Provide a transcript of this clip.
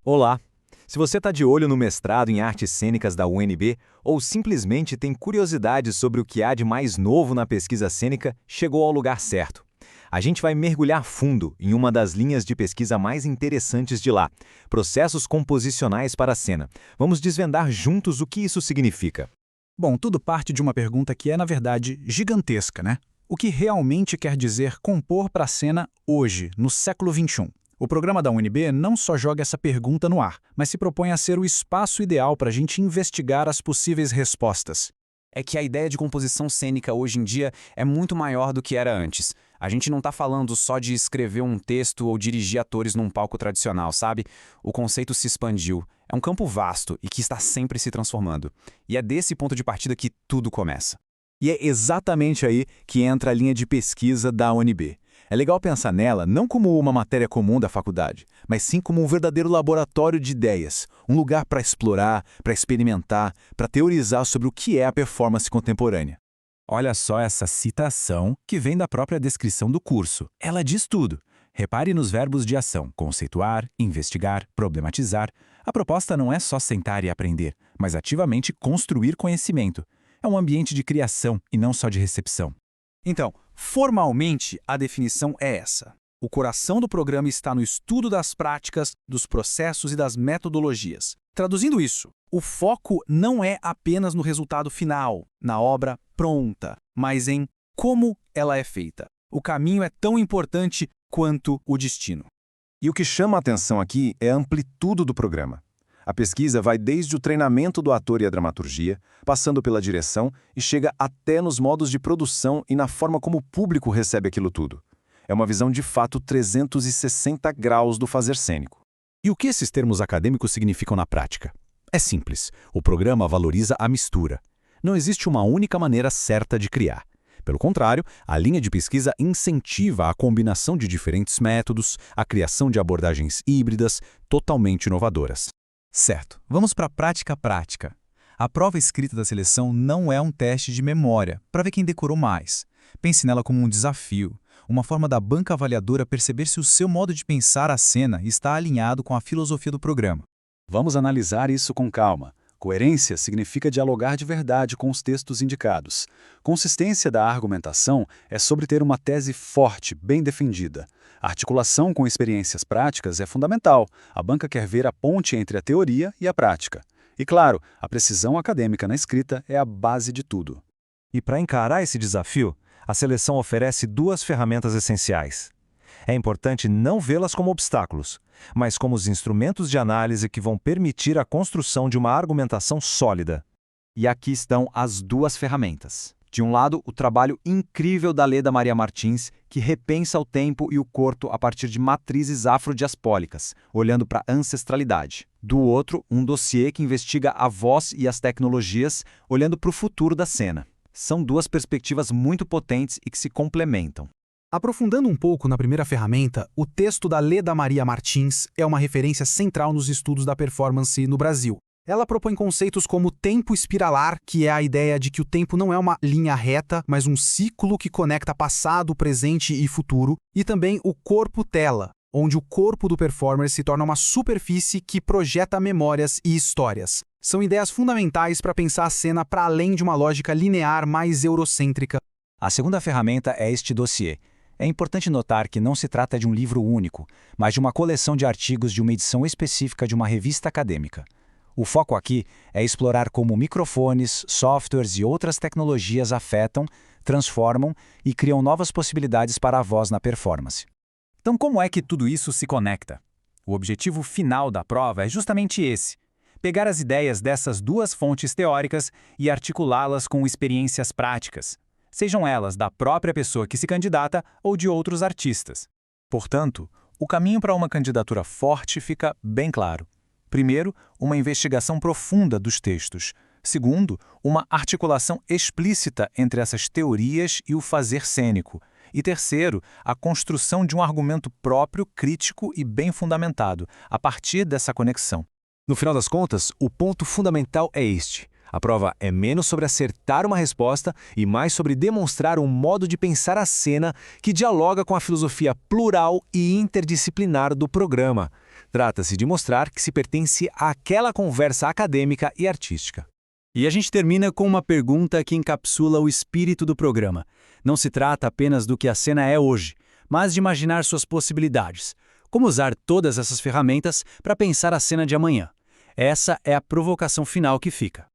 Olá! Se você está de olho no mestrado em artes cênicas da UNB ou simplesmente tem curiosidade sobre o que há de mais novo na pesquisa cênica, chegou ao lugar certo. A gente vai mergulhar fundo em uma das linhas de pesquisa mais interessantes de lá, processos composicionais para a cena. Vamos desvendar juntos o que isso significa. Bom, tudo parte de uma pergunta que é, na verdade, gigantesca, né? O que realmente quer dizer compor para a cena hoje, no século XXI? O programa da UNB não só joga essa pergunta no ar, mas se propõe a ser o espaço ideal para a gente investigar as possíveis respostas. É que a ideia de composição cênica hoje em dia é muito maior do que era antes. A gente não está falando só de escrever um texto ou dirigir atores num palco tradicional, sabe? O conceito se expandiu. É um campo vasto e que está sempre se transformando. E é desse ponto de partida que tudo começa. E é exatamente aí que entra a linha de pesquisa da UNB. É legal pensar nela não como uma matéria comum da faculdade, mas sim como um verdadeiro laboratório de ideias, um lugar para explorar, para experimentar, para teorizar sobre o que é a performance contemporânea. Olha só essa citação que vem da própria descrição do curso. Ela diz tudo. Repare nos verbos de ação: conceituar, investigar, problematizar. A proposta não é só sentar e aprender, mas ativamente construir conhecimento. É um ambiente de criação e não só de recepção. Então, formalmente, a definição é essa. O coração do programa está no estudo das práticas, dos processos e das metodologias. Traduzindo isso, o foco não é apenas no resultado final, na obra pronta, mas em como ela é feita. O caminho é tão importante quanto o destino. E o que chama a atenção aqui é a amplitude do programa. A pesquisa vai desde o treinamento do ator e a dramaturgia, passando pela direção e chega até nos modos de produção e na forma como o público recebe aquilo tudo. É uma visão de fato 360 graus do fazer cênico. E o que esses termos acadêmicos significam na prática? É simples. O programa valoriza a mistura. Não existe uma única maneira certa de criar. Pelo contrário, a linha de pesquisa incentiva a combinação de diferentes métodos, a criação de abordagens híbridas, totalmente inovadoras. Certo, vamos para a prática. A prova escrita da seleção não é um teste de memória, para ver quem decorou mais. Pense nela como um desafio, uma forma da banca avaliadora perceber se o seu modo de pensar a cena está alinhado com a filosofia do programa. Vamos analisar isso com calma. Coerência significa dialogar de verdade com os textos indicados. Consistência da argumentação é sobre ter uma tese forte, bem defendida. A articulação com experiências práticas é fundamental. A banca quer ver a ponte entre a teoria e a prática. E claro, a precisão acadêmica na escrita é a base de tudo. E para encarar esse desafio, a seleção oferece duas ferramentas essenciais. É importante não vê-las como obstáculos, mas como os instrumentos de análise que vão permitir a construção de uma argumentação sólida. E aqui estão as duas ferramentas. De um lado, o trabalho incrível da Leda Maria Martins, que repensa o tempo e o corpo a partir de matrizes afrodiaspólicas, olhando para a ancestralidade. Do outro, um dossiê que investiga a voz e as tecnologias, olhando para o futuro da cena. São duas perspectivas muito potentes e que se complementam. Aprofundando um pouco na primeira ferramenta, o texto da Leda Maria Martins é uma referência central nos estudos da performance no Brasil. Ela propõe conceitos como tempo espiralar, que é a ideia de que o tempo não é uma linha reta, mas um ciclo que conecta passado, presente e futuro, e também o corpo-tela, onde o corpo do performer se torna uma superfície que projeta memórias e histórias. São ideias fundamentais para pensar a cena para além de uma lógica linear mais eurocêntrica. A segunda ferramenta é este dossiê. É importante notar que não se trata de um livro único, mas de uma coleção de artigos de uma edição específica de uma revista acadêmica. O foco aqui é explorar como microfones, softwares e outras tecnologias afetam, transformam e criam novas possibilidades para a voz na performance. Então, como é que tudo isso se conecta? O objetivo final da prova é justamente esse: pegar as ideias dessas duas fontes teóricas e articulá-las com experiências práticas, sejam elas da própria pessoa que se candidata ou de outros artistas. Portanto, o caminho para uma candidatura forte fica bem claro. Primeiro, uma investigação profunda dos textos. Segundo, uma articulação explícita entre essas teorias e o fazer cênico. E terceiro, a construção de um argumento próprio, crítico e bem fundamentado, a partir dessa conexão. No final das contas, o ponto fundamental é este. A prova é menos sobre acertar uma resposta e mais sobre demonstrar um modo de pensar a cena que dialoga com a filosofia plural e interdisciplinar do programa. Trata-se de mostrar que se pertence àquela conversa acadêmica e artística. E a gente termina com uma pergunta que encapsula o espírito do programa. Não se trata apenas do que a cena é hoje, mas de imaginar suas possibilidades. Como usar todas essas ferramentas para pensar a cena de amanhã? Essa é a provocação final que fica.